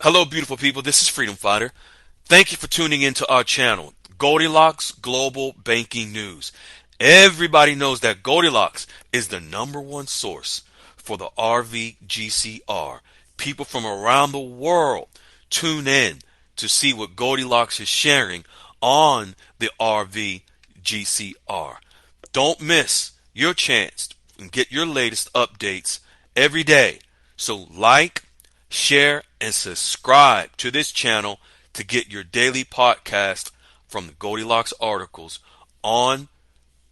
Hello, beautiful people. This is Freedom Fighter. Thank you for tuning into our channel, Goldilocks Global Banking News. Everybody knows that Goldilocks is the #1 source for the RVGCR. People from around the world tune in to see what Goldilocks is sharing on the RVGCR. Don't miss your chance and get your latest updates every day. So like, share, and subscribe to this channel to get your daily podcast from the Goldilocks articles on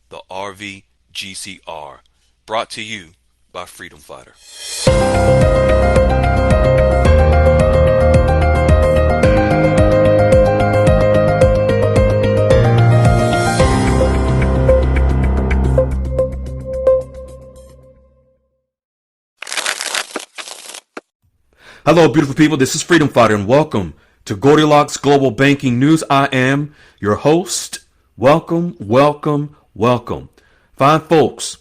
the RVGCR. Brought to you by Freedom Fighter. Hello, beautiful people. This is Freedom Fighter, and welcome to Goldilocks Global Banking News. I am your host. Welcome, welcome, welcome. Fine folks,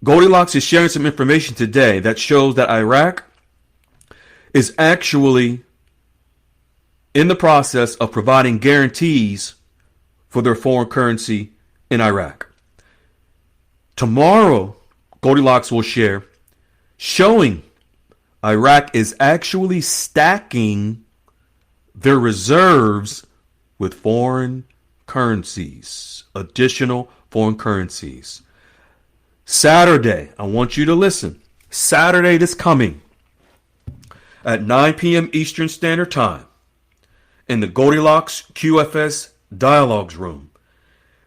Goldilocks is sharing some information today that shows that Iraq is actually in the process of providing guarantees for their foreign currency in Iraq. Tomorrow, Goldilocks will share showing Iraq is actually stacking their reserves with foreign currencies, additional foreign currencies. Saturday, I want you to listen. Saturday this coming at 9 p.m. Eastern Standard Time in the Goldilocks QFS Dialogues Room,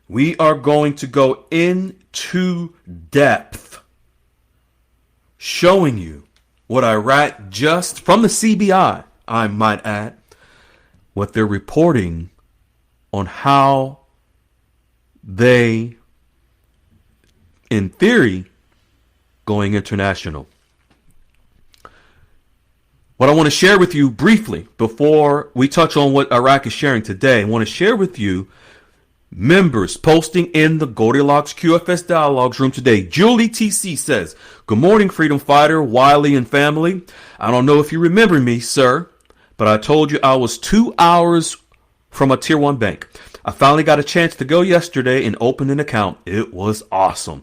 we are going to go into depth showing you what Iraq just from the CBI, I might add, what they're reporting on how they, in theory, going international. What I want to share with you briefly before we touch on what Iraq is sharing today, I want to share with you members posting in the Goldilocks QFS Dialogues Room today. Julie TC says, "Good morning, Freedom Fighter, Wiley, and family. I don't know if you remember me, sir, but I told you I was 2 hours from a Tier 1 bank. I finally got a chance to go yesterday and open an account. It was awesome.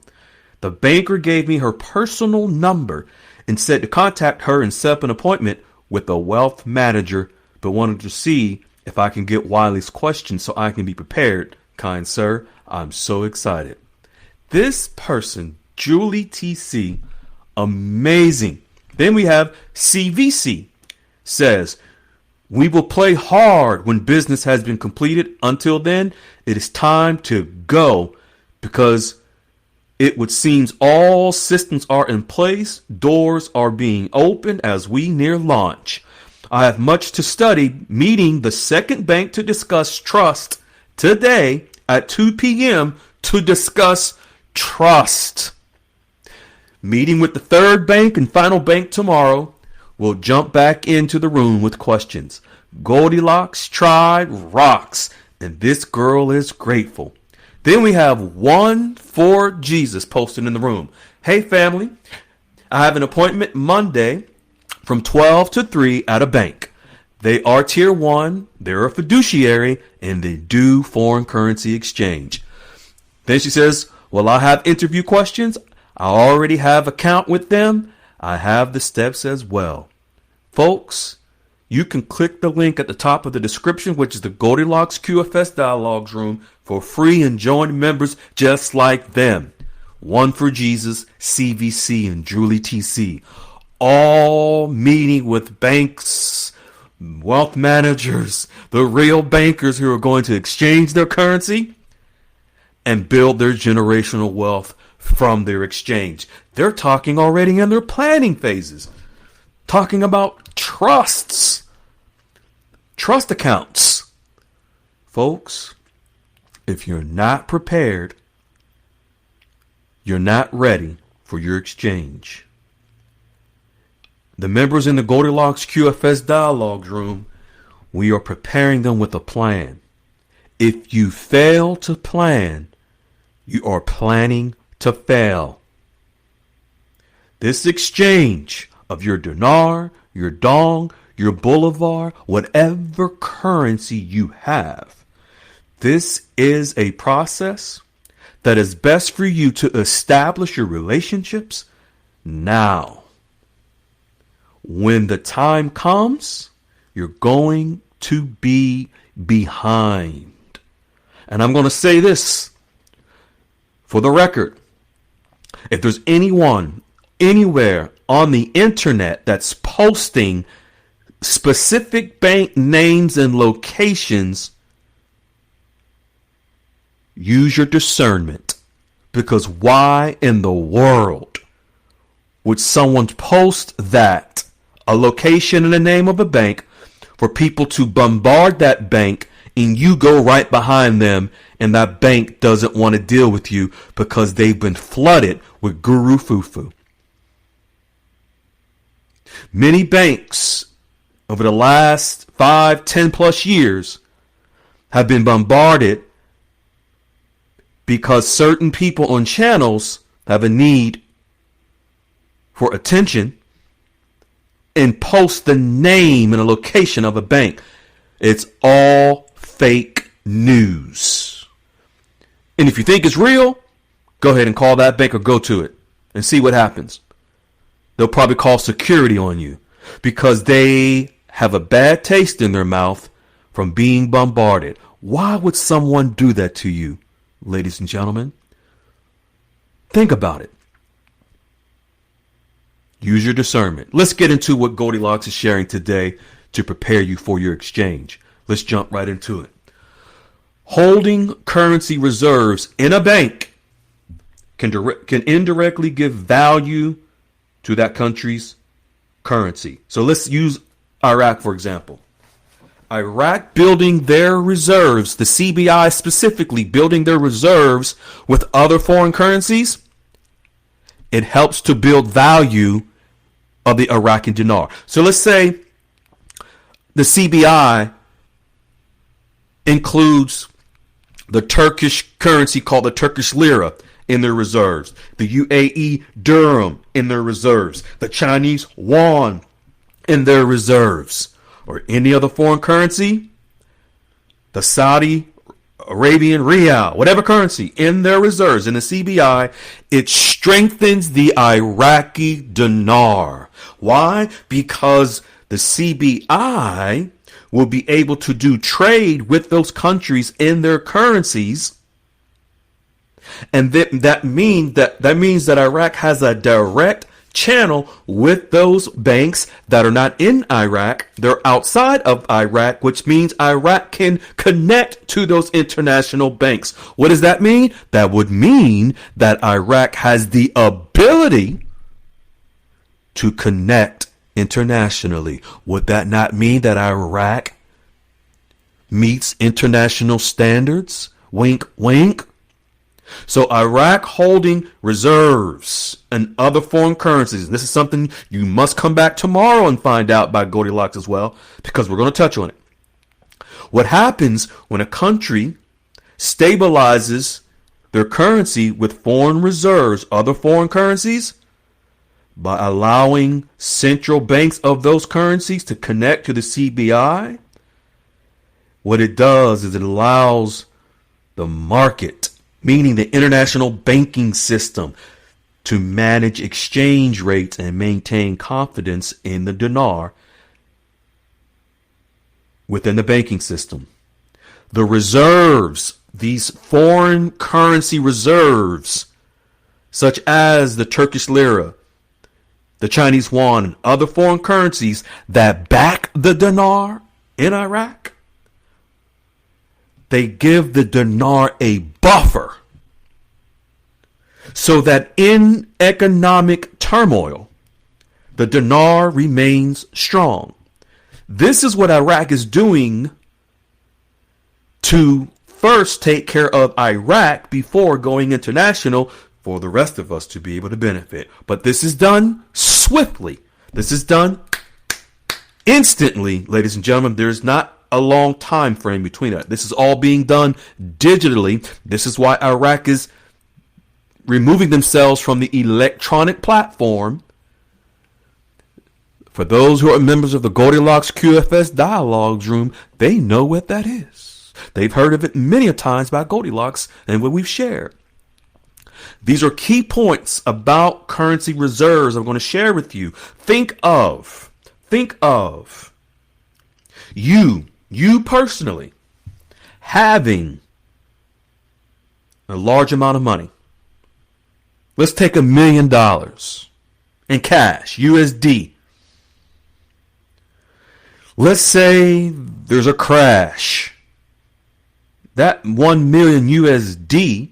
The banker gave me her personal number and said to contact her and set up an appointment with a wealth manager, but wanted to see if I can get Wiley's questions so I can be prepared. Kind sir, I'm so excited." This person, Julie TC, amazing. Then we have CVC, says, "We will play hard when business has been completed. Until then, it is time to go because it would seem all systems are in place. Doors are being opened as we near launch. I have much to study. Meeting the second bank to discuss trust today at 2 p.m. to discuss trust. Meeting with the third bank and final bank tomorrow. We'll jump back into the room with questions. Goldilocks tried rocks, and this girl is grateful." Then we have One for Jesus posted in the room. "Hey family, I have an appointment Monday from 12 to 3 at a bank. They are Tier 1, they're a fiduciary, and they do foreign currency exchange." Then she says, "Well, I have interview questions. I already have account with them. I have the steps as well." Folks, you can click the link at the top of the description, which is the Goldilocks QFS Dialogues Room, for free and join members just like them. One for Jesus, CVC, and Julie TC. All meeting with banks, wealth managers, the real bankers who are going to exchange their currency and build their generational wealth from their exchange. They're talking already in their planning phases, talking about trusts, trust accounts. Folks, if you're not prepared, you're not ready for your exchange. The members in the Goldilocks QFS Dialogues Room, we are preparing them with a plan. If you fail to plan, you are planning to fail. This exchange of your dinar, your dong, your bolivar, whatever currency you have. This is a process that is best for you to establish your relationships now. When the time comes, you're going to be behind. And I'm going to say this for the record. If there's anyone anywhere on the internet that's posting specific bank names and locations, use your discernment. Because why in the world would someone post that, a location and the name of a bank, for people to bombard that bank, and you go right behind them, and that bank doesn't want to deal with you because they've been flooded with guru foo-foo? Many banks over the last 5, 10 plus years have been bombarded because certain people on channels have a need for attention and post the name and a location of a bank. It's all fake news. And if you think it's real, go ahead and call that bank or go to it and see what happens. They'll probably call security on you because they have a bad taste in their mouth from being bombarded. Why would someone do that to you, ladies and gentlemen? Think about it. Use your discernment. Let's get into what Goldilocks is sharing today to prepare you for your exchange. Let's jump right into it. Holding currency reserves in a bank can indirectly give value to that country's currency. So let's use Iraq, for example. Iraq building their reserves, the CBI specifically building their reserves with other foreign currencies, it helps to build value of the Iraqi dinar. So let's say the CBI includes the Turkish currency called the Turkish lira in their reserves, the UAE dirham in their reserves, the Chinese yuan in their reserves, or any other foreign currency, the Saudi Arabian riyal, whatever currency in their reserves in the CBI, it strengthens the Iraqi dinar. Why? Because the CBI will be able to do trade with those countries in their currencies. And that means that Iraq has a direct channel with those banks that are not in Iraq. They're outside of Iraq, which means Iraq can connect to those international banks. What does that mean? That would mean that Iraq has the ability to connect internationally. Would that not mean that Iraq meets international standards? Wink, wink. So Iraq holding reserves and other foreign currencies. This is something you must come back tomorrow and find out by Goldilocks as well, because we're going to touch on it. What happens when a country stabilizes their currency with foreign reserves, other foreign currencies? By allowing central banks of those currencies to connect to the CBI, what it does is it allows the market, meaning the international banking system, to manage exchange rates and maintain confidence in the dinar within the banking system. The reserves, these foreign currency reserves, such as the Turkish lira, the Chinese yuan, and other foreign currencies that back the dinar in Iraq, they give the dinar a buffer so that in economic turmoil, the dinar remains strong. This is what Iraq is doing to first take care of Iraq before going international for the rest of us to be able to benefit. But this is done swiftly. This is done instantly, ladies and gentlemen. There's not a long time frame between that. This is all being done digitally. This is why Iraq is removing themselves from the electronic platform For those who are members of the Goldilocks QFS Dialogues Room, they know what that is. They've heard of it many a times by Goldilocks and what we've shared. These are key points about currency reserves I'm going to share with you. Think of you personally having a large amount of money. Let's take $1 million in cash, USD. Let's say there's a crash. That 1 million USD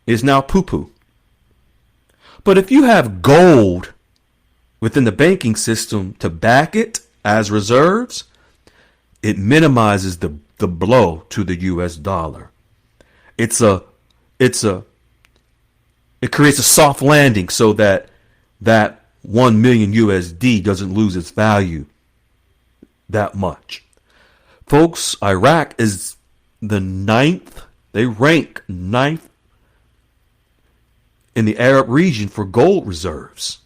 is now poo-poo. But if you have gold within the banking system to back it as reserves, it minimizes the blow to the US dollar. It creates a soft landing so that 1 million USD doesn't lose its value that much. Folks, Iraq is the ninth. They rank ninth in the Arab region for gold reserves.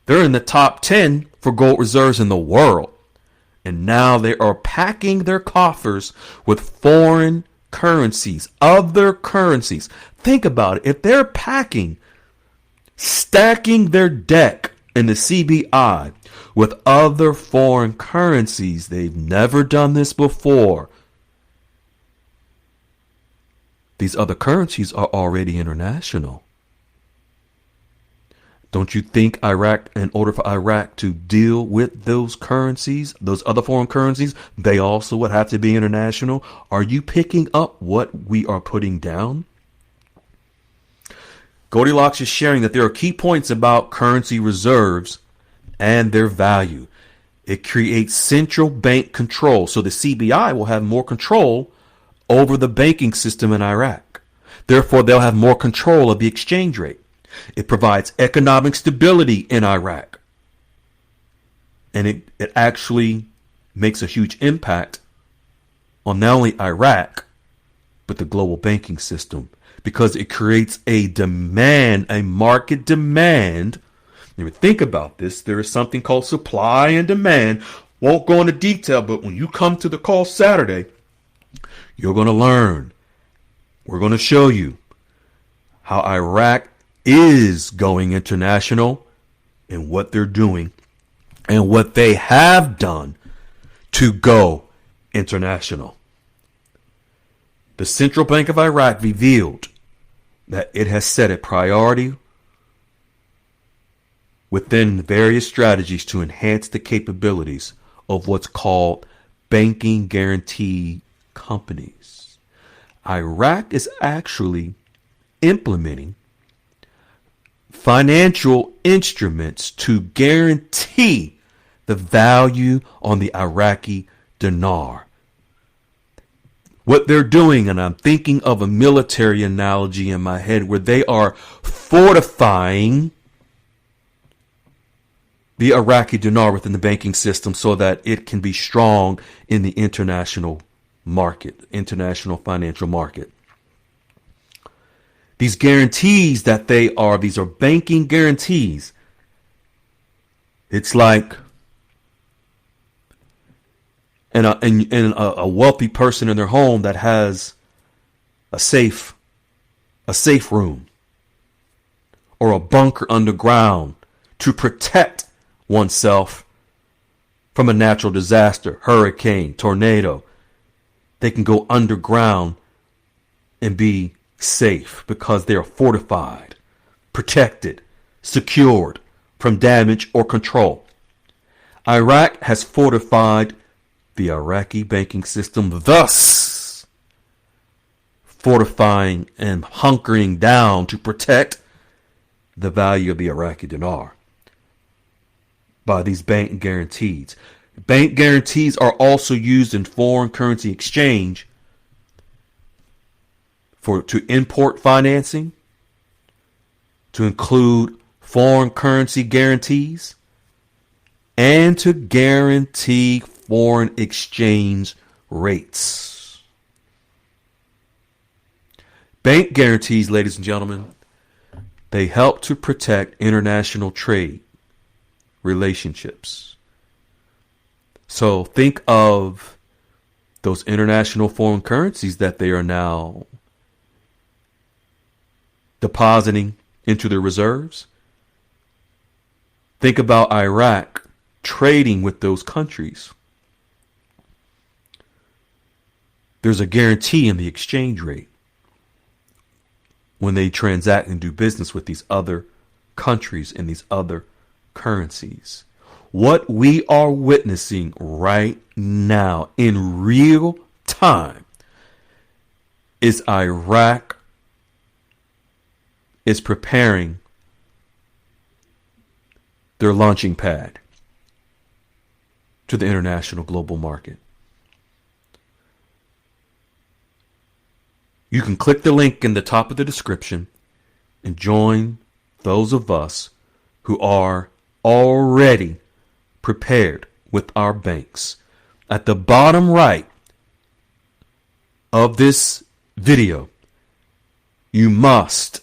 They're in the top 10 for gold reserves in the world. And now they are packing their coffers with foreign currencies, other currencies. Think about it. If they're stacking their deck in the CBI with other foreign currencies, they've never done this before. These other currencies are already international. Don't you think Iraq, in order for Iraq to deal with those currencies, those other foreign currencies, they also would have to be international? Are you picking up what we are putting down? Goldilocks is sharing that there are key points about currency reserves and their value. It creates central bank control. So the CBI will have more control over the banking system in Iraq. Therefore, they'll have more control of the exchange rate. It provides economic stability in Iraq. And it actually makes a huge impact on not only Iraq, but the global banking system, because it creates a demand, a market demand. When you think about this, there is something called supply and demand. Won't go into detail, but when you come to the call Saturday, you're going to learn. We're going to show you how Iraq is going international and what they're doing and what they have done to go international. The Central Bank of Iraq revealed that it has set a priority within various strategies to enhance the capabilities of what's called banking guarantee companies. Iraq is actually implementing financial instruments to guarantee the value on the Iraqi dinar. What they're doing, and I'm thinking of a military analogy in my head, where they are fortifying the Iraqi dinar within the banking system so that it can be strong in the international market, international financial market. These guarantees these are banking guarantees. It's like a wealthy person in their home that has a safe room or a bunker underground to protect oneself from a natural disaster, hurricane, tornado. They can go underground and be safe because they are fortified, protected, secured from damage or control. Iraq has fortified the Iraqi banking system, thus fortifying and hunkering down to protect the value of the Iraqi dinar by these bank guarantees. Bank guarantees are also used in foreign currency exchange to import financing, to include foreign currency guarantees, and to guarantee foreign exchange rates. Bank guarantees, ladies and gentlemen, they help to protect international trade relationships. So think of those international foreign currencies that they are now depositing into their reserves. Think about Iraq trading with those countries. There's a guarantee in the exchange rate when they transact and do business with these other countries and these other currencies. What we are witnessing right now in real time is Iraq is preparing their launching pad to the international global market. You can click the link in the top of the description and join those of us who are already prepared with our banks. At the bottom right of this video, you must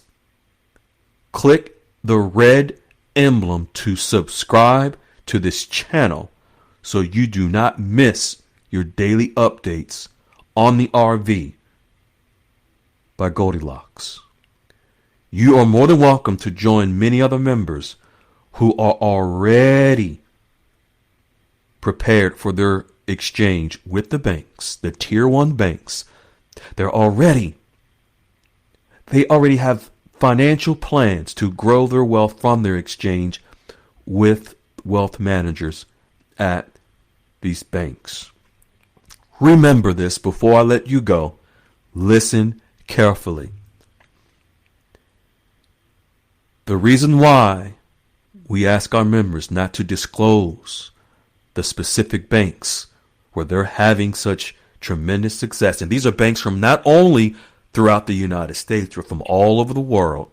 click the red emblem to subscribe to this channel so you do not miss your daily updates on the RV by Goldilocks. You are more than welcome to join many other members who are already prepared for their exchange with the banks, the tier 1 banks. They already have financial plans to grow their wealth from their exchange with wealth managers at these banks. Remember this before I let you go. Listen carefully. The reason why we ask our members not to disclose the specific banks where they're having such tremendous success, and these are banks from not only throughout the United States but from all over the world.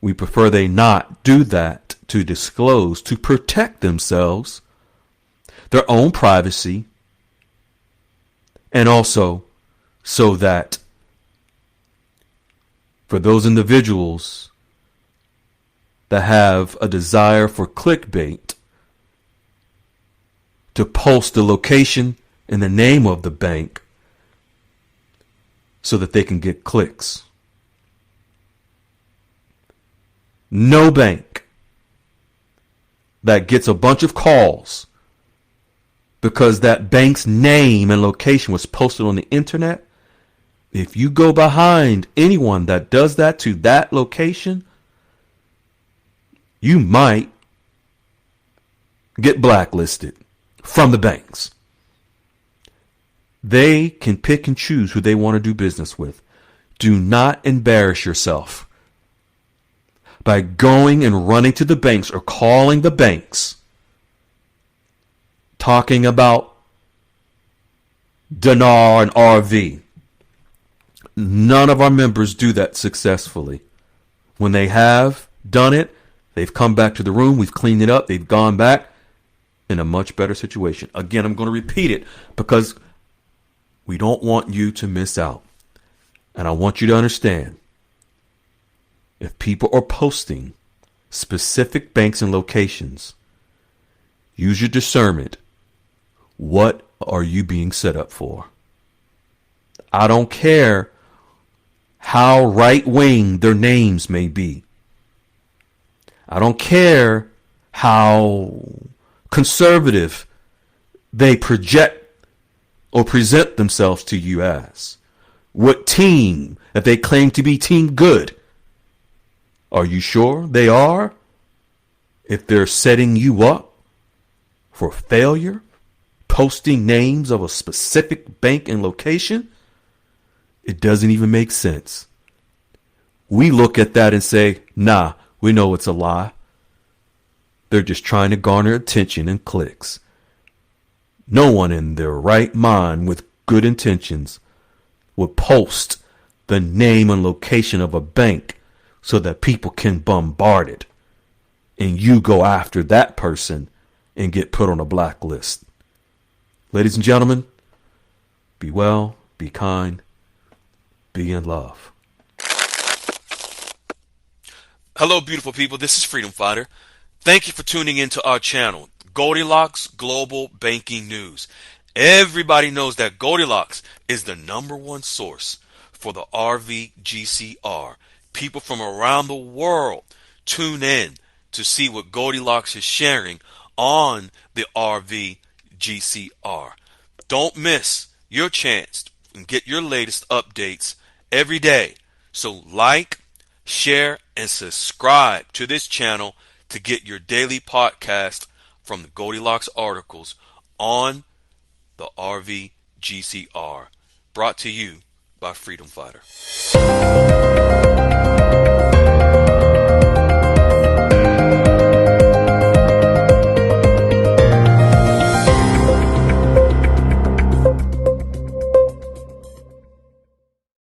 We prefer they not do that, to disclose, to protect themselves, their own privacy, and also so that for those individuals that have a desire for clickbait, to post the location and the name of the bank so that they can get clicks. No bank that gets a bunch of calls because that bank's name and location was posted on the internet, if you go behind anyone that does that to that location, you might get blacklisted from the banks. They can pick and choose who they want to do business with. Do not embarrass yourself by going and running to the banks or calling the banks talking about Dinar and RV. None of our members do that successfully. When they have done it, they've come back to the room, we've cleaned it up, they've gone back in a much better situation. Again, I'm going to repeat it because we don't want you to miss out. And I want you to understand, if people are posting specific banks and locations, use your discernment. What are you being set up for? I don't care how right-wing their names may be. I don't care how conservative they project or present themselves to you as. What team, if they claim to be team good, are you sure they are? If they're setting you up for failure, posting names of a specific bank and location, it doesn't even make sense. We look at that and say, nah, we know it's a lie. They're just trying to garner attention and clicks. No one in their right mind with good intentions would post the name and location of a bank so that people can bombard it and you go after that person and get put on a blacklist. Ladies and gentlemen, be well, be kind, be in love. Hello, beautiful people. This is Freedom Fighter. Thank you for tuning into our channel, Goldilocks Global Banking News. Everybody knows that Goldilocks is the #1 source for the RVGCR. People from around the world tune in to see what Goldilocks is sharing on the RVGCR. Don't miss your chance and get your latest updates every day. So like, share, and subscribe to this channel to get your daily podcast from the Goldilocks articles on the RVGCR. Brought to you by Freedom Fighter.